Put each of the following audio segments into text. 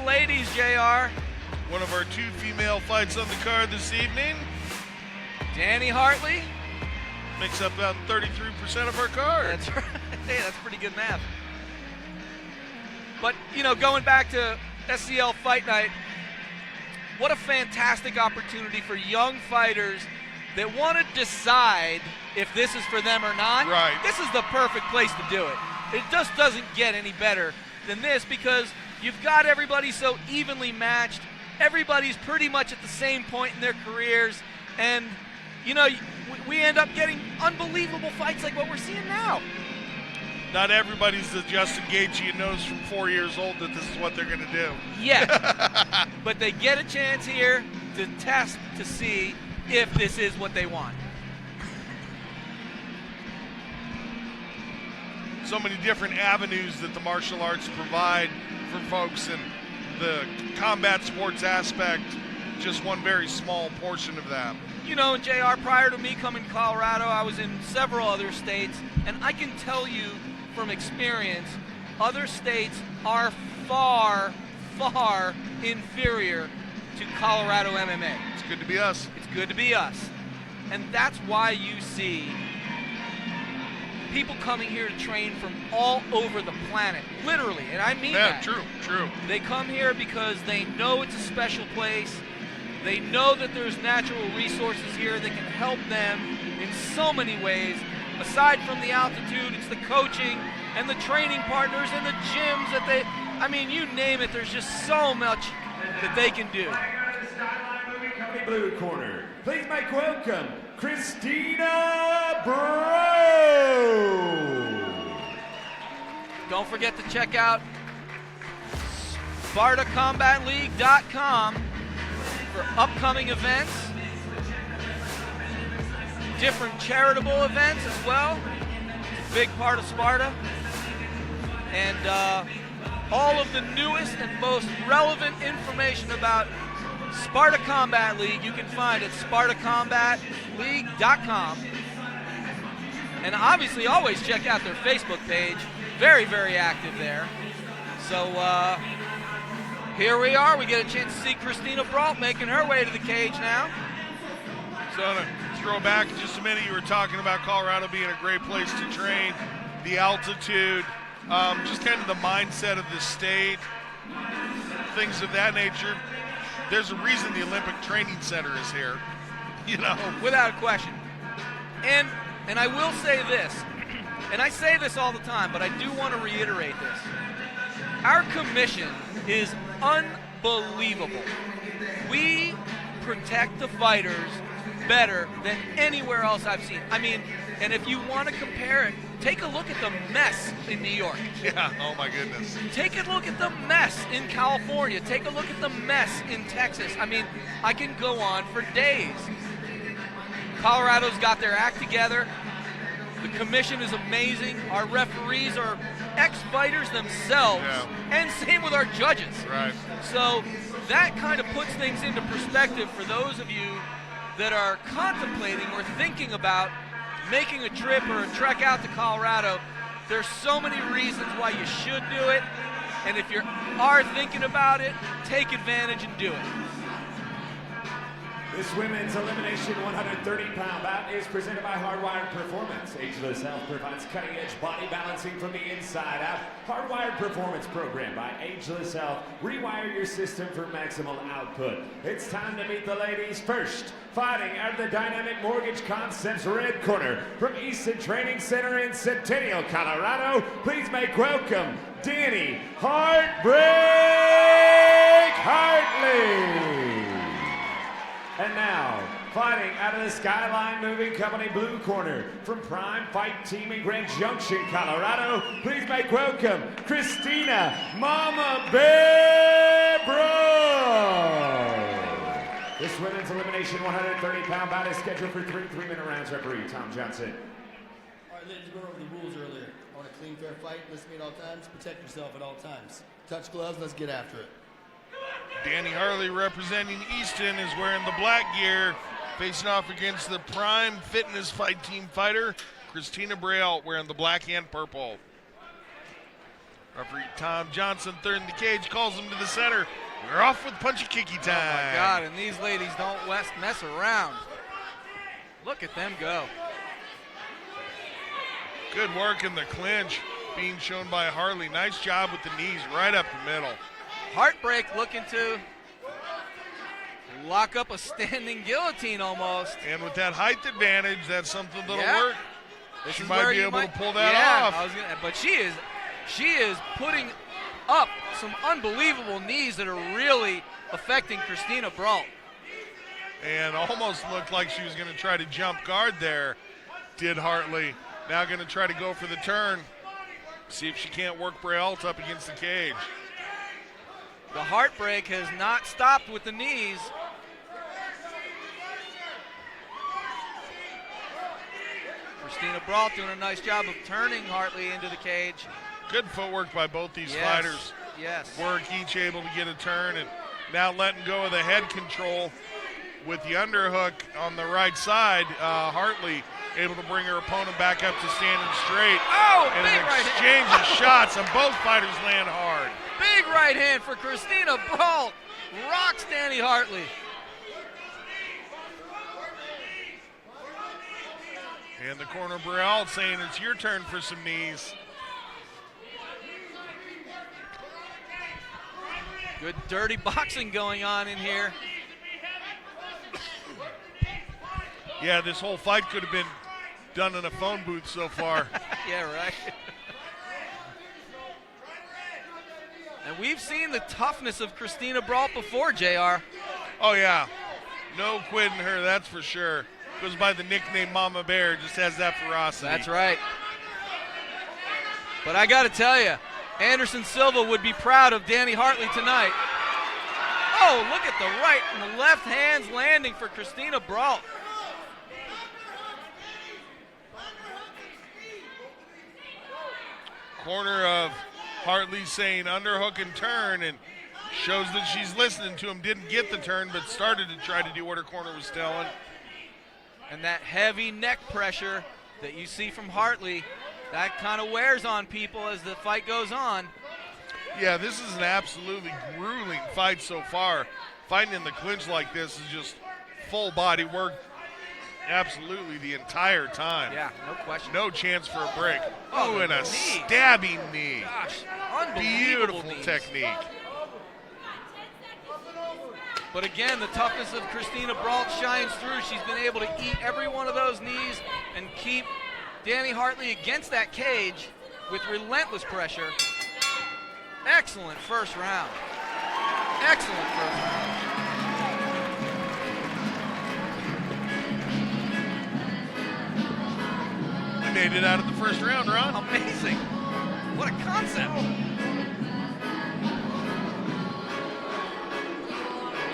ladies, JR. One of our 2 female fights on the card this evening. Danni Hartley. Makes up about 33% of our card. That's right. Hey, that's pretty good math. But, going back to SCL Fight Night, what a fantastic opportunity for young fighters that want to decide if this is for them or not. Right. This is the perfect place to do it. It just doesn't get any better than this because you've got everybody so evenly matched. Everybody's pretty much at the same point in their careers. And, we end up getting unbelievable fights like what we're seeing now. Not everybody's the Justin Gaethje and knows from 4 years old that this is what they're going to do. Yeah, but they get a chance here to test to see if this is what they want. So many different avenues that the martial arts provide for folks, and the combat sports aspect, just one very small portion of that. JR, prior to me coming to Colorado, I was in several other states, and I can tell you from experience, other states are far, far inferior to Colorado MMA. It's good to be us. It's good to be us. And that's why you see people coming here to train from all over the planet, literally, and I mean that. Yeah, true. They come here because they know it's a special place. They know that there's natural resources here that can help them in so many ways. Aside from the altitude, it's the coaching and the training partners and the gyms that you name it, there's just so much that they can do. Blue corner, please make welcome Christina Breault. Don't forget to check out SpartaCombatLeague.com for upcoming events, different charitable events as well. It's a big part of Sparta. And all of the newest and most relevant information about Sparta Combat League you can find at SpartaCombatLeague.com. And obviously always check out their Facebook page. Very, very active there. So here we are. We get a chance to see Christina Breault making her way to the cage now. So to throw back just a minute, you were talking about Colorado being a great place to train, the altitude, just kind of the mindset of the state, things of that nature. There's a reason the Olympic Training Center is here, Without a question. And I will say this, and I say this all the time, but I do want to reiterate this. Our commission is unbelievable. We protect the fighters better than anywhere else I've seen. And if you want to compare it, take a look at the mess in New York. Yeah, oh my goodness. Take a look at the mess in California. Take a look at the mess in Texas. I can go on for days. Colorado's got their act together. The commission is amazing. Our referees are ex-fighters themselves, and same with our judges. Right. So that kind of puts things into perspective for those of you that are contemplating or thinking about making a trip or a trek out to Colorado. There's so many reasons why you should do it, and if you are thinking about it, take advantage and do it. This women's elimination 130-pound bout is presented by Hardwired Performance. Ageless Health provides cutting-edge body balancing from the inside out. Hardwired Performance program by Ageless Health. Rewire your system for maximal output. It's time to meet the ladies first. Fighting out of the Dynamic Mortgage Concepts red corner from Easton Training Center in Centennial, Colorado. Please make welcome Danni Hartley. And now, fighting out of the Skyline Moving Company blue corner from Prime Fight Team in Grand Junction, Colorado, please make welcome Christina "Mama Bear" Breault. This women's elimination 130-pound bout is scheduled for 3 3-minute rounds. Referee Tom Johnson. All right, ladies, we went over the rules earlier. I want a clean, fair fight. Listen to me at all times. Protect yourself at all times. Touch gloves. Let's get after it. Danni Hartley, representing Easton, is wearing the black gear, facing off against the Prime Fitness Fight Team fighter, Christina Breault, wearing the black and purple. Referee Tom Johnson, third in the cage, calls him to the center. We're off with punchy-kicky time. Oh, my God, and these ladies don't mess around. Look at them go. Good work in the clinch being shown by Hartley. Nice job with the knees right up the middle. Heartbreak looking to lock up a standing guillotine almost. And with that height advantage, that's something that'll work. This She is might where be you able might, to pull that off. But she is putting up some unbelievable knees that are really affecting Christina Breault. And almost looked like she was going to try to jump guard there, did Hartley. Now going to try to go for the turn. See if she can't work Breault up against the cage. The heartbreak has not stopped with the knees. Christina Breault doing a nice job of turning Hartley into the cage. Good footwork by both these fighters. Yes. Work each able to get a turn, and now letting go of the head control with the underhook on the right side. Hartley able to bring her opponent back up to standing straight. Oh, and big an right exchange hand. of shots, and both fighters land hard. Big right hand for Christina Breault. Rocks Danni Hartley. And the corner Breault saying it's your turn for some knees. Good dirty boxing going on in here. Yeah, this whole fight could have been done in a phone booth so far. Yeah, right. And we've seen the toughness of Christina Breault before, JR. Oh, yeah. No quitting her, that's for sure. Goes by the nickname Mama Bear, just has that ferocity. That's right. But I got to tell you, Anderson Silva would be proud of Danni Hartley tonight. Oh, look at the right and the left hands landing for Christina Breault. Corner of Hartley saying underhook and turn, and shows that she's listening to him. Didn't get the turn, but started to try to do what her corner was telling. And that heavy neck pressure that you see from Hartley, that kind of wears on people as the fight goes on. Yeah, this is an absolutely grueling fight so far. Fighting in the clinch like this is just full body work absolutely the entire time. Yeah, no question. No chance for a break. Oh, Ooh, and a knee. stabbing knee. Gosh, unbelievable Beautiful knees. technique. But again, the toughness of Christina Breault shines through. She's been able to eat every one of those knees and keep Danni Hartley against that cage with relentless pressure. Excellent first round. Excellent first round. We made it out of the first round, Ron. Amazing. What a concept.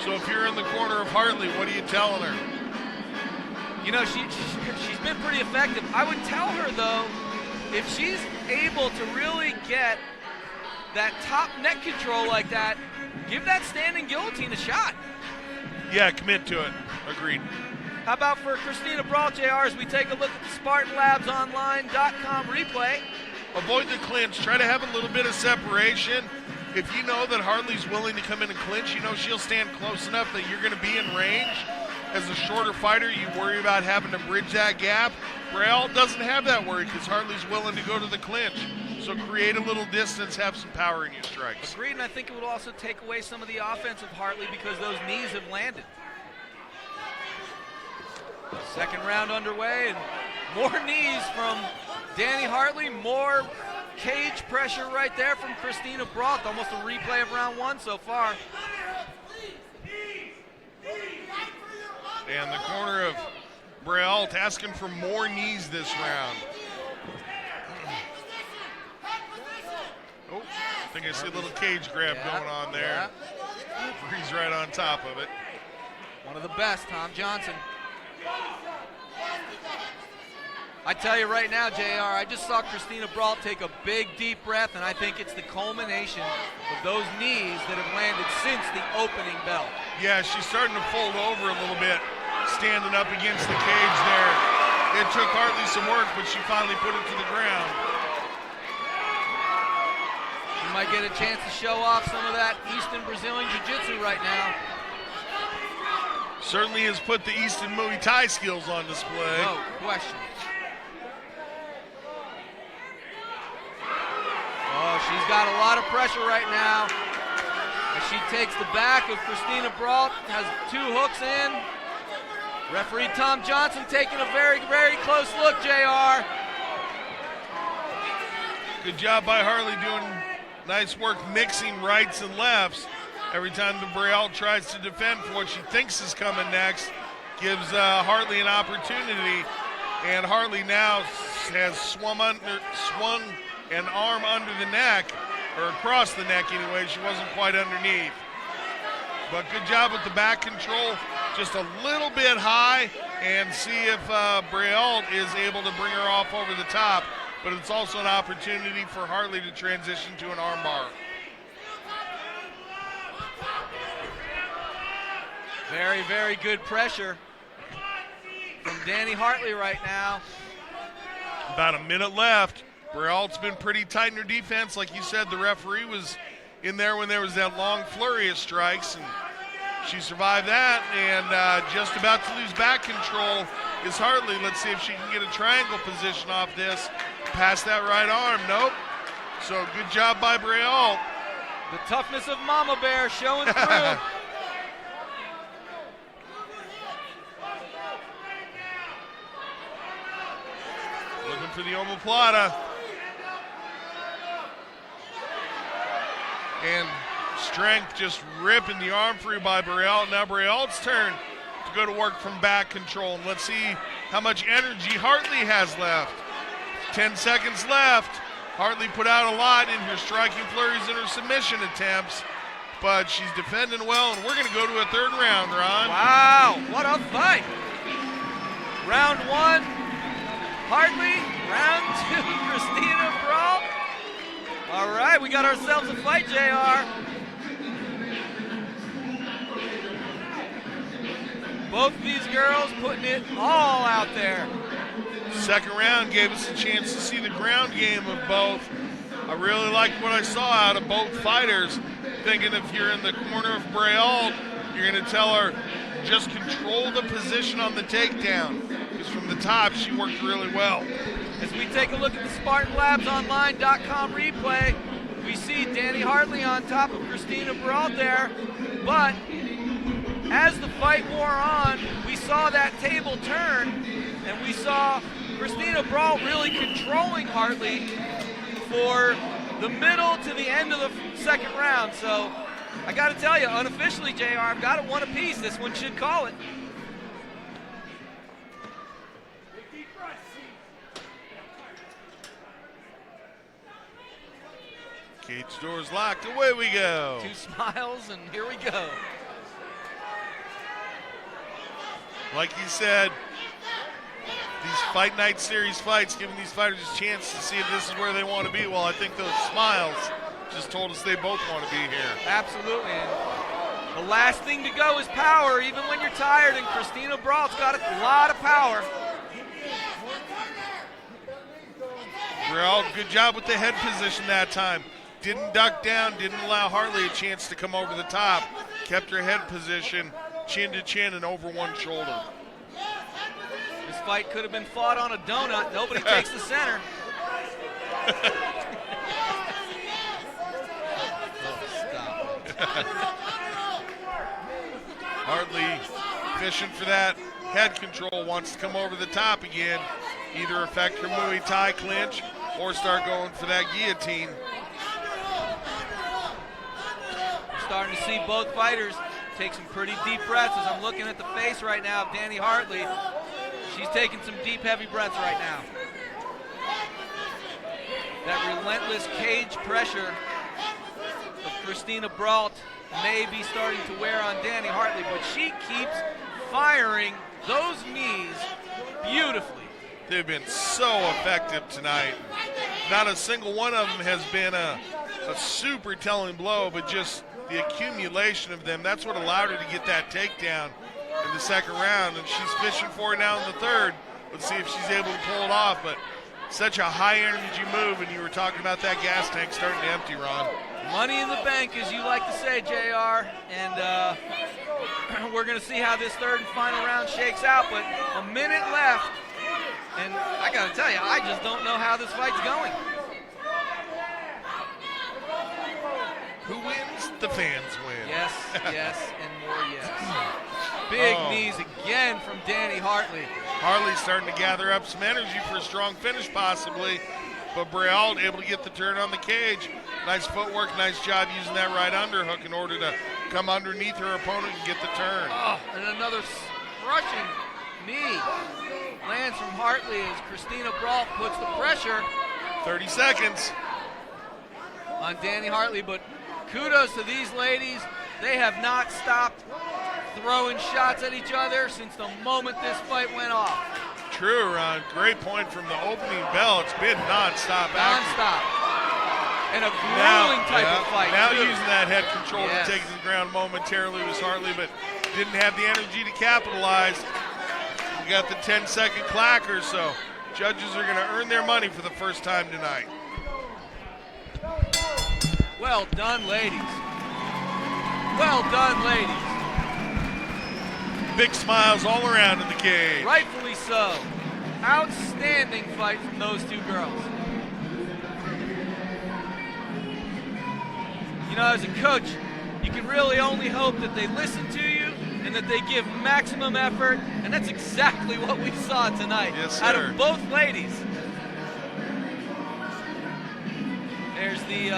So if you're in the corner of Hartley, what are you telling her? You know, she's been pretty effective. I would tell her, though, if she's able to really get that top neck control like that, give that standing guillotine a shot. Yeah, commit to it. Agreed. How about for Christina Breault, JR, as we take a look at the SpartanLabsOnline.com replay? Avoid the clinch. Try to have a little bit of separation. If you know that Hartley's willing to come in and clinch, you know she'll stand close enough that you're going to be in range. As a shorter fighter, you worry about having to bridge that gap. Breault doesn't have that worry because Hartley's willing to go to the clinch. So create a little distance, have some power in your strikes. Agreed, and I think it would also take away some of the offense of Hartley because those knees have landed. Second round underway, and more knees from Danni Hartley, more cage pressure right there from Christina Breault. Almost a replay of round one so far. And the corner of Breault asking for more knees this round. Oh, I think I see a little cage grab going on there. He's right on top of it. One of the best, Tom Johnson. I tell you right now, JR, I just saw Christina Breault take a big, deep breath, and I think it's the culmination of those knees that have landed since the opening bell. Yeah, she's starting to fold over a little bit, standing up against the cage there. It took Hartley some work, but she finally put it to the ground. You might get a chance to show off some of that Eastern Brazilian Jiu-Jitsu right now. Certainly has put the Eastern Muay Thai skills on display. No question. Oh, she's got a lot of pressure right now. As she takes the back of Christina Breault, has 2 hooks in. Referee Tom Johnson taking a very, very close look, JR. Good job by Hartley doing nice work mixing rights and lefts. Every time the Breault tries to defend for what she thinks is coming next, gives Hartley an opportunity. And Hartley now has swung an arm under the neck, or across the neck anyway. She wasn't quite underneath. But good job with the back control, just a little bit high, and see if Breault is able to bring her off over the top. But it's also an opportunity for Hartley to transition to an armbar. Very, very good pressure from Danni Hartley right now. About a minute left. Breault's been pretty tight in her defense. Like you said, the referee was in there when there was that long flurry of strikes, and she survived that, and just about to lose back control is Hartley. Let's see if she can get a triangle position off this. Past that right arm, nope. So good job by Breault. The toughness of Mama Bear showing through. Looking for the omoplata. And strength just ripping the arm free by Breault. Now Breault's turn to go to work from back control. And let's see how much energy Hartley has left. 10 seconds left. Hartley put out a lot in her striking flurries and her submission attempts, but she's defending well, and we're going to go to a 3rd round, Ron. Wow, what a fight. Round 1, Hartley. Round 2, Christina Breault. All right, we got ourselves a fight, JR. Both of these girls putting it all out there. Second round gave us a chance to see the ground game of both. I really liked what I saw out of both fighters. Thinking if you're in the corner of Breault, you're going to tell her, just control the position on the takedown. Because from the top, she worked really well. As we take a look at the SpartanLabsOnline.com replay, we see Danni Hartley on top of Christina Breault there. But as the fight wore on, we saw that table turn, and we saw Christina Breault really controlling Hartley for the middle to the end of the 2nd round. So I got to tell you, unofficially, JR, I've got it 1 apiece. This one should call it. Cage doors locked. Away we go. 2 smiles, and here we go. Like you said, these Fight Night Series fights, giving these fighters a chance to see if this is where they want to be. Well, I think those smiles just told us they both want to be here. Absolutely. And the last thing to go is power, even when you're tired, and Christina Breault's got a lot of power. Breault, good job with the head position that time. Didn't duck down, didn't allow Hartley a chance to come over the top. Kept her head position, chin to chin and over one shoulder. This fight could have been fought on a donut. Nobody takes the center. Hartley fishing for that head control, wants to come over the top again. Either affect her Muay Thai clinch or start going for that guillotine. We're starting to see both fighters take some pretty deep breaths. As I'm looking at the face right now of Danni Hartley, she's taking some deep, heavy breaths right now. That relentless cage pressure of Christina Breault may be starting to wear on Danni Hartley, but she keeps firing those knees beautifully. They've been so effective tonight. Not a single one of them has been a super telling blow, but just the accumulation of them. That's what allowed her to get that takedown in the 2nd round, and she's fishing for it now in the 3rd. Let's see if she's able to pull it off, but such a high energy move, and you were talking about that gas tank starting to empty, Ron. Money in the bank, as you like to say, JR, and we're going to see how this third and final round shakes out, but a minute left, and I got to tell you, I just don't know how this fight's going. Who wins? The fans win. Yes, yes, and more yes. Big knees again from Danni Hartley. Hartley's starting to gather up some energy for a strong finish possibly, but Breault able to get the turn on the cage. Nice footwork, nice job using that right underhook in order to come underneath her opponent and get the turn. Oh, and another crushing knee lands from Hartley as Christina Breault puts the pressure 30 seconds. on Danni Hartley, but kudos to these ladies. They have not stopped throwing shots at each other since the moment this fight went off. True, Ron. Great point from the opening bell. It's been non-stop action. Non-stop. And a grueling type of fight, Now too. using that head control Yes. to take to the ground momentarily was Hartley, but didn't have the energy to capitalize. We got the 10-second clacker, so judges are going to earn their money for the first time tonight. Well done, ladies. Well done, ladies. Big smiles all around in the cage. Rightfully so. Outstanding fight from those two girls. You know, as a coach, you can really only hope that they listen to you and that they give maximum effort, and that's exactly what we saw tonight Yes, out sir. of both ladies. There's the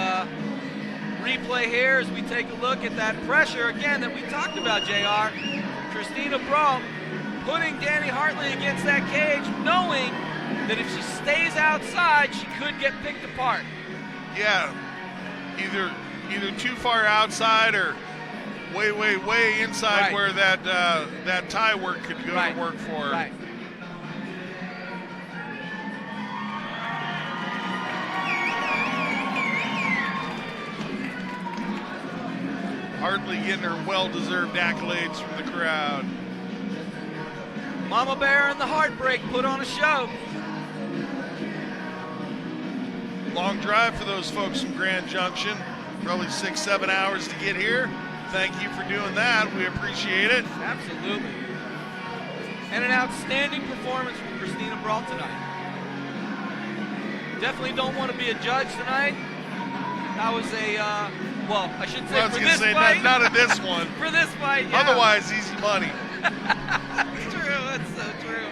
replay here as we take a look at that pressure again that we talked about, JR. Christina Breault putting Danni Hartley against that cage, knowing that if she stays outside, she could get picked apart. Yeah, either too far outside or way inside Right. where that tie work could go Right. to work for her. Right. Hartley getting her well-deserved accolades from the crowd. Mama Bear and the Heartbreak put on a show. Long drive for those folks from Grand Junction. Probably 6-7 hours to get here. Thank you for doing that. We appreciate it. Absolutely. And an outstanding performance from Christina Breault tonight. Definitely don't want to be a judge tonight. That was a, well, I should say I was for going to this say, fight. not at this one. For this fight, yeah. Otherwise, easy money. That's true, that's so true.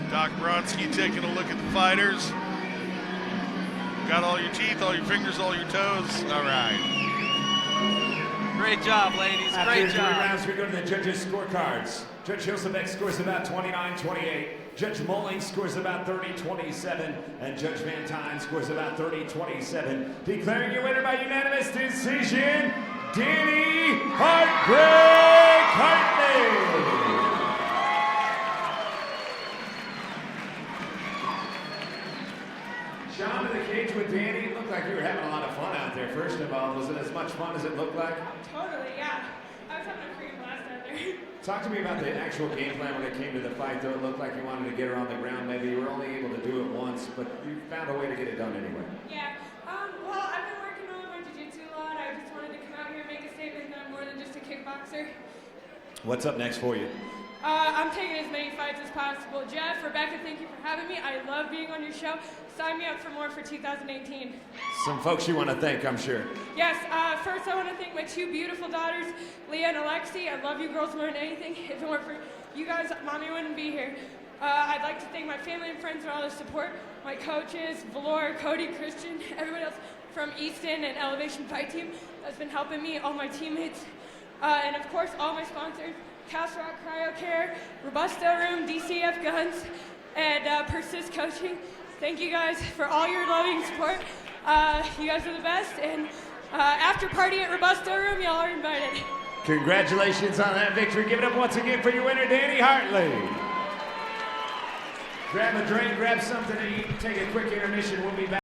Doc Bronski taking a look at the fighters. Got all your teeth, all your fingers, all your toes. All right. Great job, ladies, After great 3 job. rounds, we go to the judges' scorecards. Judge Hilsebeck scores about 29-28. Judge Molling scores about 30-27. And Judge Van Tine scores about 30-27. Declaring your winner by unanimous decision, Danni Heartbreak Hartley. Sean, in the cage with Danni, it looked like you were having a lot of fun out there. First of all, was it as much fun as it looked like? Totally, yeah. I was having a freaking blast out there. Talk to me about the actual game plan when it came to the fight, though. It looked like you wanted to get her on the ground. Maybe you were only able to do it once, but you found a way to get it done anyway. Yeah. Well, I've been working on my jiu-jitsu a lot. I just wanted to come out here and make a statement that I'm more than just a kickboxer. What's up next for you? I'm taking as many fights as possible. Jeff, Rebecca, thank you for having me. I love being on your show. Sign me up for more for 2018. Some folks you want to thank, I'm sure. Yes, first I want to thank my 2 beautiful daughters, Leah and Alexi. I love you girls more than anything. If it weren't for you guys, Mommy wouldn't be here. I'd like to thank my family and friends for all their support, my coaches, Valor, Cody, Christian, everyone else from Easton and Elevation Fight Team that's been helping me, all my teammates, and of course all my sponsors, Cast Rock Cryo Care, Robusto Room, DCF Guns, and Persist Coaching. Thank you guys for all your loving support. You guys are the best, and after party at Robusto Room, y'all are invited. Congratulations on that victory. Give it up once again for your winner, Danni Hartley. Grab a drink, grab something to eat, take a quick intermission. We'll be back.